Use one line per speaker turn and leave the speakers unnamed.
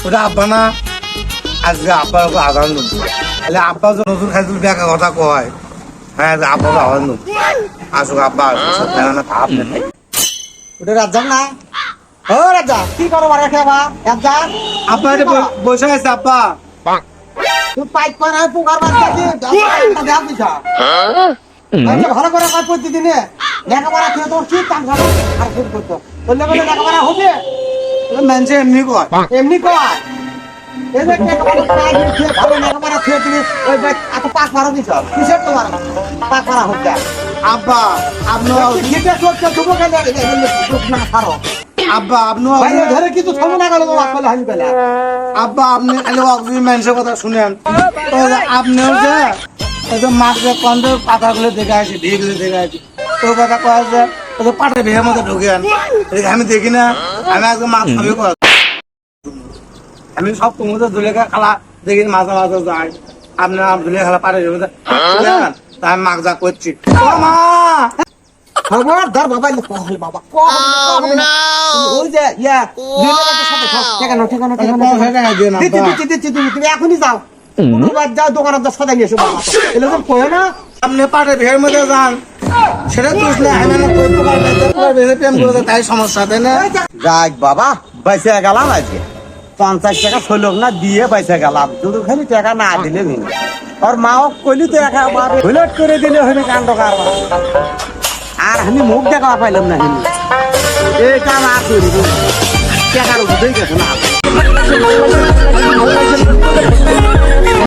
ওটা আব্বা না আজকে আব্বার আদান দেবো তাহলে আব্বা যে নতুন খাইছিল বেকা কথা কয় হ্যাঁ আব্বা আদান দেবো আসুক আব্বা ভাব নেই
ওটা রাজ্জাক না ও রাজ্জাক কি করো মারা খেবা রাজ্জাক
আব্বা এটা বসে আছে আব্বা
তুই পাইপ করে পোকার বাচ্চা কি দেখ দিছা ভালো করে কাজ প্রতিদিনে লেখাপড়া খেয়ে তোর কি কাম খাবো আর ফুট করতো বললে বলে লেখাপড়া হবে
মানুষে এমনি কয়
এমনি কয় এই যে লেখাপড়া খেয়ে ভালো লেখাপড়া খেয়ে তুমি ওই এত পাক মারা দিছ কিসের তোমার পাক মারা হচ্ছে
আব্বা আপনি
যেটা চলছে তুমি কেন না ছাড়ো
আব্বা আপনি
বাইরে ধরে কিছু ছবি না গেল তোমার কলে হাসি পেলে
আব্বা আপনি খালি মানুষের কথা শুনেন আপনিও যে ওই যে মাঠে কন্দের পাতাগুলো দেখে আসি ঢিগুলো দেখে আসি তোর কথা কয় যে ওই যে পাটের ভেয়ের মধ্যে ঢুকে আন আমি দেখি না আমি আজকে মাছ খাবি কর আমি সব তোমাদের ধুলে খালা দেখি মাঝে মাঝে যাই আপনার ধুলে খালা পাটের ভেয়ের মধ্যে তাই আমি মাছ যা করছি ও মা
খবর ধর বাবা কল বাবা ওই যে ইয়া ঠিকানো ঠিকানো দিচ্ছি তুমি এখনই যাও যাও দোকানে যা সদাই নিয়ে এসো বাবা এলে তো কয়ে না
আপনি পাটের ভেয়ের মধ্যে যান সেটা দোষ না আমি না কই প্রকার ভেয়ে প্রেম করে তাই সমস্যা তাই না
যাক বাবা বাইসে গেলাম আজকে 50 টাকা ষোলক না দিয়ে বাইসে গেলাম শুধু খালি টাকা না দিলে ভিন আর মাও কইলি তো একেবারে হুলট করে দিলে হবে কাণ্ড কারবার আর আমি মুখ দেখা পাইলাম না হিনি এই কাম আর করি টাকার উঠেই গেছে না